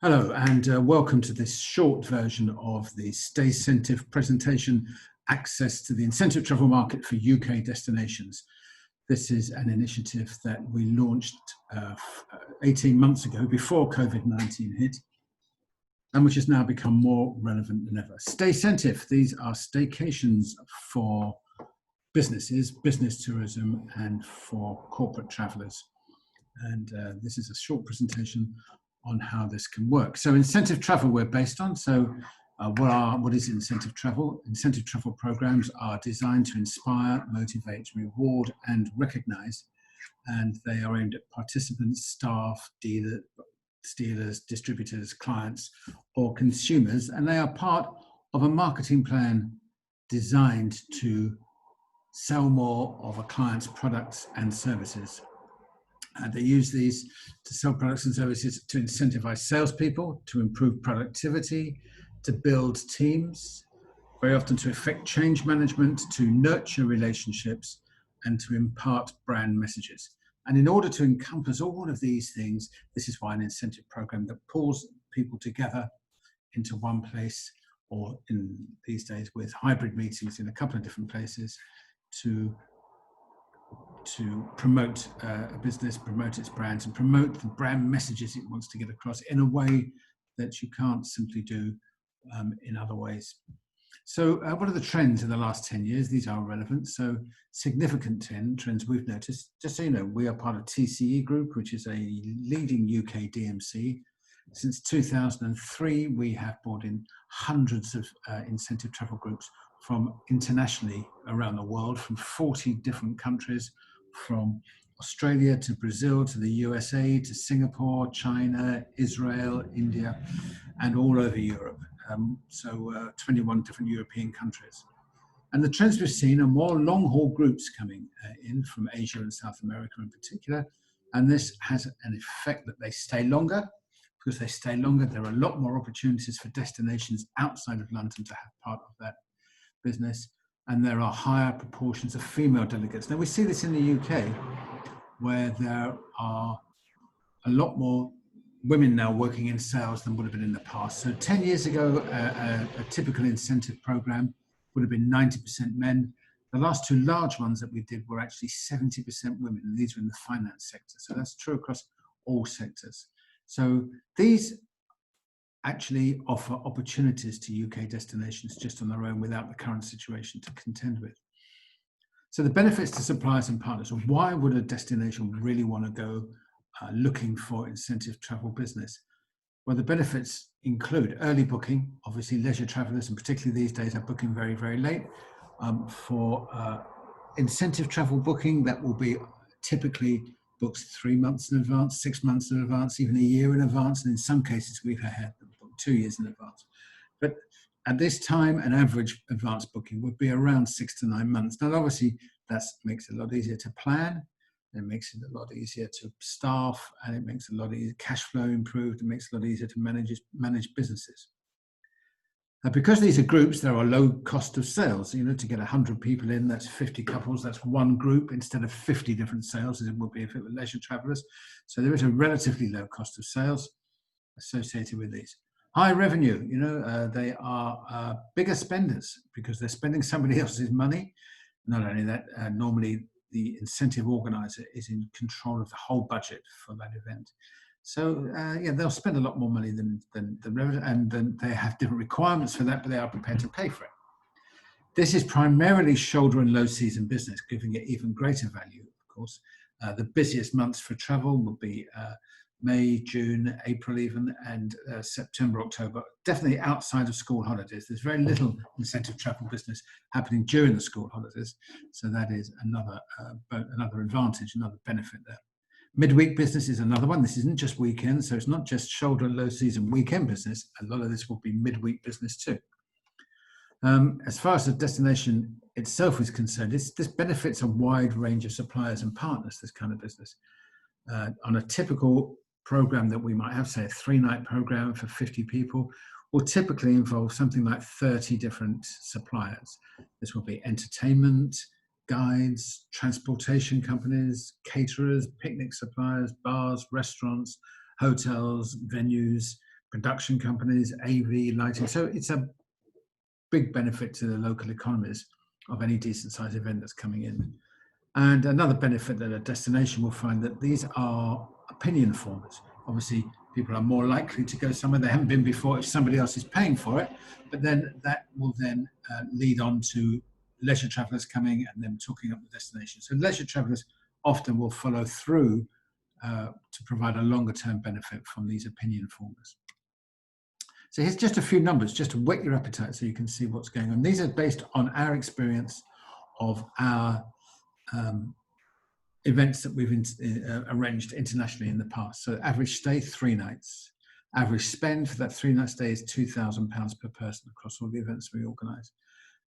Hello, and welcome to this short version of the Staycentive presentation, Access to the Incentive Travel Market for UK Destinations. This is an initiative that we launched 18 months ago, before COVID-19 hit, and which has now become more relevant than ever. Staycentive, these are staycations for businesses, business tourism, and for corporate travellers. And this is a short presentation on how this can work. So incentive travel we're based on. So what is incentive travel? Incentive travel programs are designed to inspire, motivate, reward, and recognize. And they are aimed at participants, staff, dealers, distributors, clients, or consumers. And they are part of a marketing plan designed to sell more of a client's products and services. They use these to sell products and services to incentivize salespeople, to improve productivity, to build teams, very often to effect change management, to nurture relationships, and to impart brand messages. And in order to encompass all of these things, this is why an incentive program that pulls people together into one place, or in these days with hybrid meetings in a couple of different places, to promote a business, promote its brands, and promote the brand messages it wants to get across in a way that you can't simply do in other ways. So what are the trends in the last 10 years? These are relevant. So significant trends we've noticed. Just so you know, we are part of TCE Group, which is a leading UK DMC. Since 2003, we have brought in hundreds of incentive travel groups from internationally around the world, from 40 different countries, from Australia to Brazil to the USA to Singapore, China, Israel, India, and all over Europe. 21 different European countries. And the trends we've seen are more long-haul groups coming in from Asia and South America in particular. And this has an effect that they stay longer. Because they stay longer, there are a lot more opportunities for destinations outside of London to have part of that business. And there are higher proportions of female delegates. Now, we see this in the UK, where there are a lot more women now working in sales than would have been in the past. So 10 years ago, a typical incentive program would have been 90% men. The last two large ones that we did were actually 70% women, and these were in the finance sector. So that's true across all sectors. So these actually offer opportunities to UK destinations just on their own without the current situation to contend with. So the benefits to suppliers and partners, why would a destination really want to go looking for incentive travel business? Well, the benefits include early booking. Obviously, leisure travelers, and particularly these days, are booking very, very late. For incentive travel booking, that will be typically booked 3 months in advance, 6 months in advance, even a year in advance. And in some cases, we've had them booked 2 years in advance. But at this time, an average advance booking would be around 6 to 9 months. Now, obviously, that makes it a lot easier to plan. It makes it a lot easier to staff, and it makes it a lot easier, cash flow improved, it makes it a lot easier to manage businesses. Because these are groups, there are low cost of sales. You know, to get 100 people in, that's 50 couples, that's one group instead of 50 different sales, as it would be if it were leisure travelers. So there is a relatively low cost of sales associated with these. High revenue, you know, they are bigger spenders because they're spending somebody else's money. Not only that, normally the incentive organizer is in control of the whole budget for that event. So yeah, they'll spend a lot more money than the revenue, and then they have different requirements for that, but they are prepared to pay for it. This is primarily shoulder and low season business, giving it even greater value, of course. The busiest months for travel would be May, June, April even, and September, October, definitely outside of school holidays. There's very little incentive travel business happening during the school holidays. So that is another advantage, another benefit there. Midweek business is another one. This isn't just weekends, so it's not just shoulder and low season weekend business. A lot of this will be midweek business too. As far as the destination itself is concerned, this benefits a wide range of suppliers and partners, this kind of business. On a typical program that we might have, say a 3-night program for 50 people, will typically involve something like 30 different suppliers. This will be entertainment, guides, transportation companies, caterers, picnic suppliers, bars, restaurants, hotels, venues, production companies, AV, lighting. So it's a big benefit to the local economies of any decent sized event that's coming in. And another benefit that a destination will find that these are opinion formers. Obviously, people are more likely to go somewhere they haven't been before if somebody else is paying for it. But then that will then lead on to leisure travelers coming and then talking up the destination. So leisure travelers often will follow through to provide a longer term benefit from these opinion formers. So here's just a few numbers just to whet your appetite so you can see what's going on. These are based on our experience of our events that we've arranged internationally in the past. So average stay, 3 nights. Average spend for that 3-night stay is £2,000 per person across all the events we organise.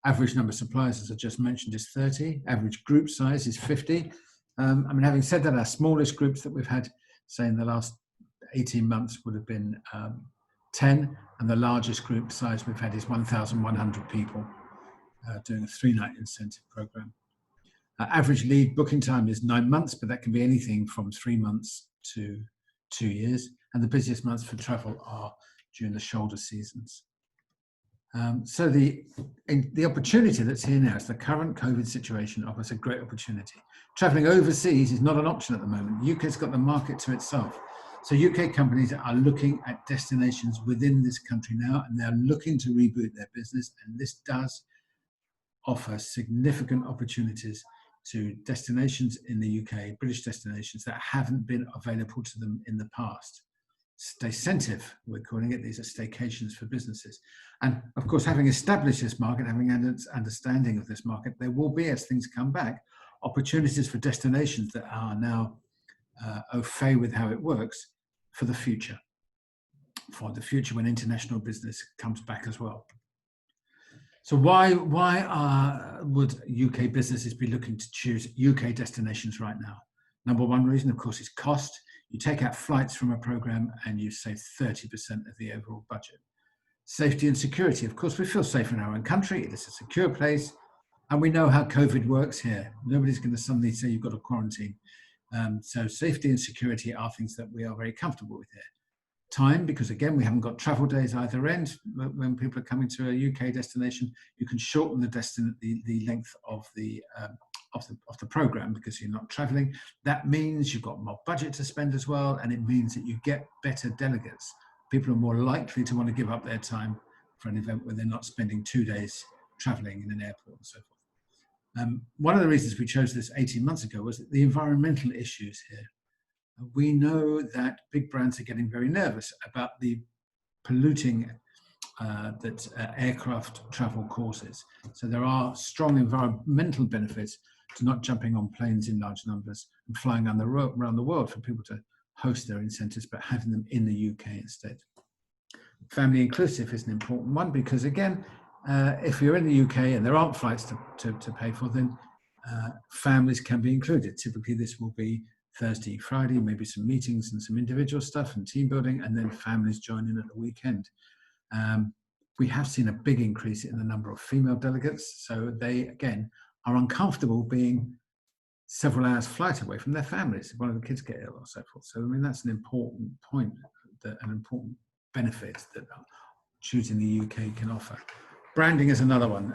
Average number of suppliers, as I just mentioned, is 30. Average group size is 50. Having said that, our smallest groups that we've had, say, in the last 18 months would have been 10, and the largest group size we've had is 1,100 people doing a 3-night incentive program. Average lead booking time is 9 months, but that can be anything from 3 months to 2 years. And the busiest months for travel are during the shoulder seasons. So the opportunity that's here now is the current COVID situation offers a great opportunity. Traveling overseas is not an option at the moment. The UK's got the market to itself. So UK companies are looking at destinations within this country now, and they're looking to reboot their business. And this does offer significant opportunities to destinations in the UK, British destinations that haven't been available to them in the past. Staycentive, we're calling it. These are staycations for businesses. And of course, having established this market, having an understanding of this market, there will be, as things come back, opportunities for destinations that are now au fait with how it works for the future when international business comes back as well. So why would UK businesses be looking to choose UK destinations right now? Number one reason, of course, is cost. You take out flights from a program and you save 30% of the overall budget. Safety and security. Of course, we feel safe in our own country. It is a secure place. And we know how COVID works here. Nobody's going to suddenly say you've got to quarantine. So safety and security are things that we are very comfortable with here. Time, because again, we haven't got travel days either end. When people are coming to a UK destination, you can shorten the length of the program because you're not traveling. That means you've got more budget to spend as well, and it means that you get better delegates. People are more likely to want to give up their time for an event where they're not spending 2 days traveling in an airport and so forth. One of the reasons we chose this 18 months ago was the environmental issues here. We know that big brands are getting very nervous about the polluting that aircraft travel causes. So there are strong environmental benefits to not jumping on planes in large numbers and flying around the world for people to host their incentives, but having them in the UK instead. Family inclusive is an important one because, again, if you're in the UK and there aren't flights to pay for, then families can be included. Typically, this will be Thursday, Friday, maybe some meetings and some individual stuff and team building, and then families join in at the weekend. We have seen a big increase in the number of female delegates, so they, again, are uncomfortable being several hours flight away from their families if one of the kids get ill or so forth. So, that's an important point, an important benefit that choosing the UK can offer. Branding is another one.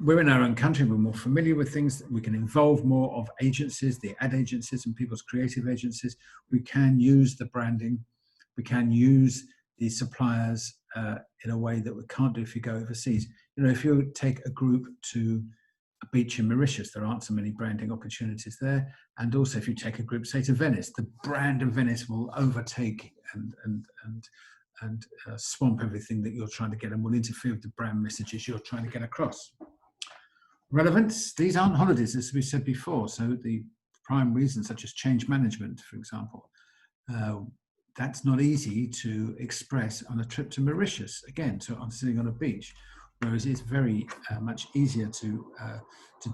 We're in our own country, we're more familiar with things. We can involve more of agencies, the ad agencies and people's creative agencies. We can use the branding. We can use the suppliers in a way that we can't do if you go overseas. If you take a group to a beach in Mauritius, there aren't so many branding opportunities there. And also if you take a group, say, to Venice, the brand of Venice will overtake and swamp everything that you're trying to get and will interfere with the brand messages you're trying to get across. Relevance, these aren't holidays, as we said before. So the prime reasons, such as change management, for example, that's not easy to express on a trip to Mauritius. Again, so I'm sitting on a beach, whereas it's very much easier to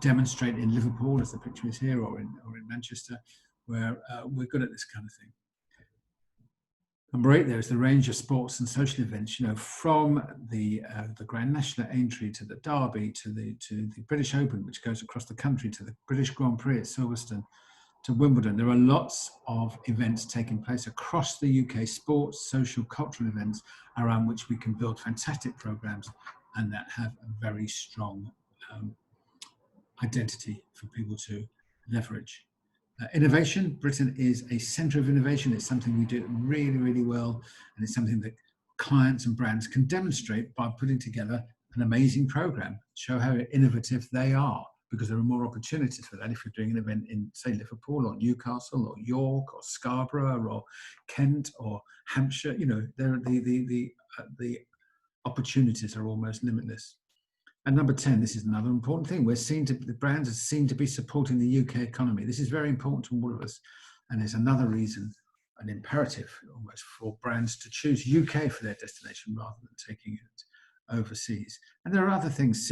demonstrate in Liverpool, as the picture is here, or in Manchester, where we're good at this kind of thing. Number 8, there is the range of sports and social events, from the Grand National at Aintree to the Derby to the British Open, which goes across the country, to the British Grand Prix at Silverstone. to Wimbledon. There are lots of events taking place across the UK, sports, social, cultural events around which we can build fantastic programs and that have a very strong identity for people to leverage. Innovation, Britain is a centre of innovation. It's something we do really, really well, and it's something that clients and brands can demonstrate by putting together an amazing program, show how innovative they are, because there are more opportunities for that if you're doing an event in, say, Liverpool or Newcastle or York or Scarborough or Kent or Hampshire. You know, the opportunities are almost limitless. And number 10, this is another important thing. The brands are seen to be supporting the UK economy. This is very important to all of us. And there's another reason, an imperative almost, for brands to choose UK for their destination rather than taking it overseas. And there are other things.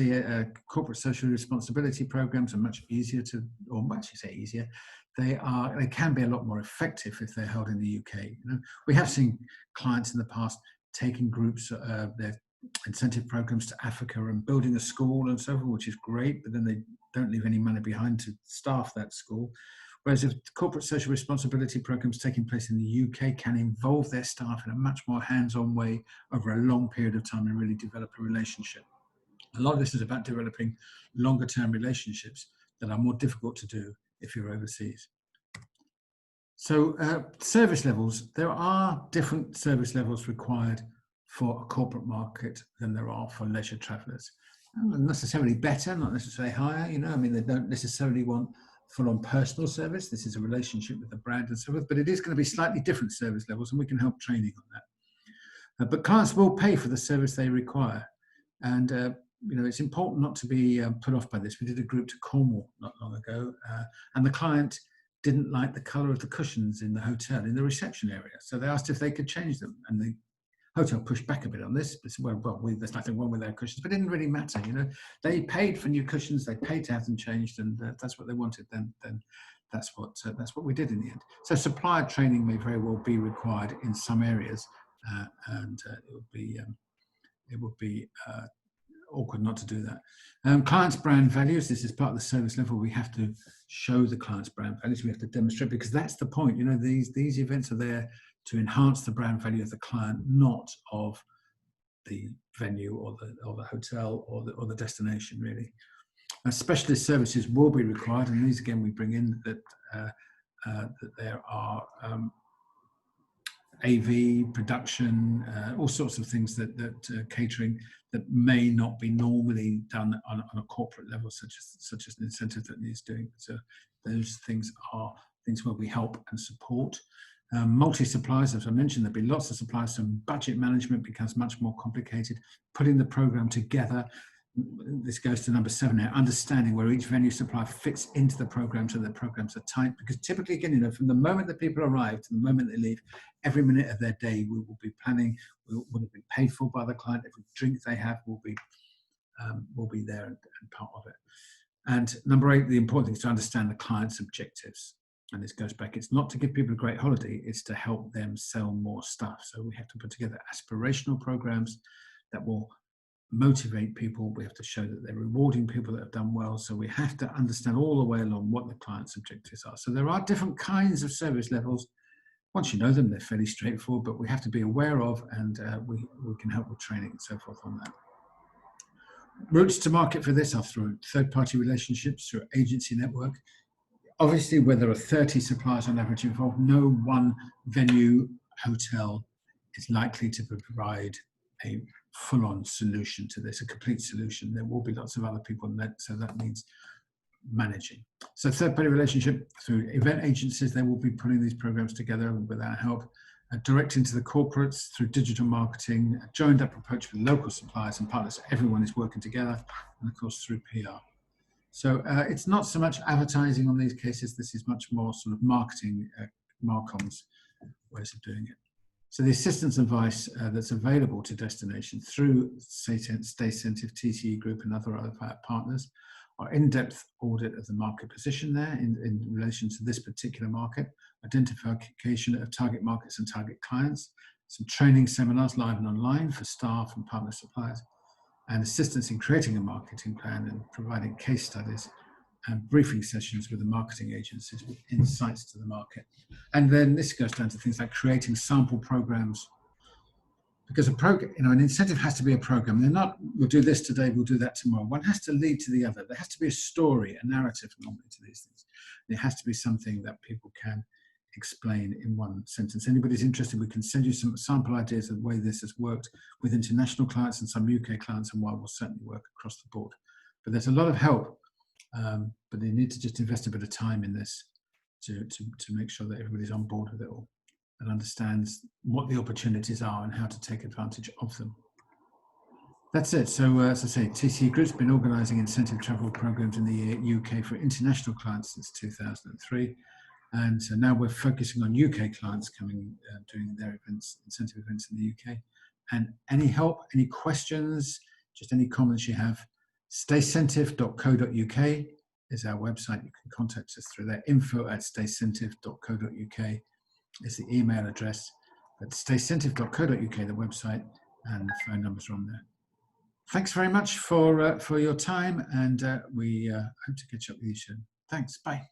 Corporate social responsibility programs are much easier to, or much you say easier, they can be a lot more effective if they're held in the UK. You know, we have seen clients in the past taking groups, their incentive programs to Africa and building a school and so forth, which is great, but then they don't leave any money behind to staff that school. Whereas if corporate social responsibility programs taking place in the UK can involve their staff in a much more hands-on way over a long period of time and really develop a relationship. A lot of this is about developing longer-term relationships that are more difficult to do if you're overseas. So service levels, there are different service levels required for a corporate market than there are for leisure travellers. Not necessarily better, not necessarily higher, you know, I mean, they don't necessarily want full-on personal service. This is a relationship with the brand and so forth, but it is going to be slightly different service levels and we can help training on that. But clients will pay for the service they require. And, you know, it's important not to be put off by this. We did a group to Cornwall not long ago, and the client didn't like the colour of the cushions in the hotel, in the reception area. So they asked if they could change them. And the hotel pushed back a bit on this. There's nothing wrong with their cushions, but it didn't really matter. You know, they paid for new cushions, they paid to have them changed, and that's what they wanted. Then that's what we did in the end. So supplier training may very well be required in some areas, and it would be awkward not to do that. Clients' brand values. This is part of the service level. We have to show the client's brand values. We have to demonstrate, because that's the point. You know, these events are there to enhance the brand value of the client, not of the venue or the hotel or the destination, really. Specialist services will be required, and these again we bring in that there are AV production, all sorts of things that catering that may not be normally done on a corporate level, such as an incentive that needs doing. So those things are things where we help and support. Multi-suppliers, as I mentioned, there'll be lots of suppliers, so budget management becomes much more complicated. Putting the program together, this goes to number 7 now, understanding where each venue supplier fits into the program so the programs are tight. Because typically, again, you know, from the moment that people arrive to the moment they leave, every minute of their day we will be planning, will have been paid for by the client. Every drink they have will be there and part of it. And number 8, the important thing is to understand the client's objectives. And this goes back, it's not to give people a great holiday, it's to help them sell more stuff. So we have to put together aspirational programs that will motivate people. We have to show that they're rewarding people that have done well. So we have to understand all the way along what the client's objectives are. So there are different kinds of service levels. Once you know them, they're fairly straightforward, but we have to be aware of, and we can help with training and so forth on that. Routes to market for this are through third-party relationships, through agency network. Obviously, where there are 30 suppliers on average involved, no one venue hotel is likely to provide a full-on solution to this, a complete solution. There will be lots of other people in that, so that means managing. So third-party relationship through event agencies, they will be putting these programs together with our help. Direct into the corporates through digital marketing, a joined-up approach with local suppliers and partners. Everyone is working together, and of course through PR. So it's not so much advertising on these cases. This is much more sort of marketing, Marcom's ways of doing it. So the assistance advice that's available to destinations through Staycentives, TCE Group and other partners are in-depth audit of the market position there in relation to this particular market, identification of target markets and target clients, some training seminars live and online for staff and partner suppliers, and assistance in creating a marketing plan and providing case studies and briefing sessions with the marketing agencies with insights to the market. And then this goes down to things like creating sample programs, because a program, an incentive has to be a program. They're not, we'll do this today, we'll do that tomorrow. One has to lead to the other. There has to be a story, a narrative normally to these things. It has to be something that people can explain in one sentence. Anybody's interested, we can send you some sample ideas of the way this has worked with international clients and some UK clients, and why will certainly work across the board. But there's a lot of help, but they need to just invest a bit of time in this to make sure that everybody's on board with it all and understands what the opportunities are and how to take advantage of them. That's it. So as I say, TCE Group's been organising incentive travel programs in the UK for international clients since 2003. And so now we're focusing on UK clients coming, doing their events, incentive events in the UK. And any help, any questions, just any comments you have, staycentive.co.uk is our website. You can contact us through there. info@staycentive.co.uk is the email address. But staycentive.co.uk, the website, and the phone numbers are on there. Thanks very much for your time, and we hope to catch up with you soon. Thanks. Bye.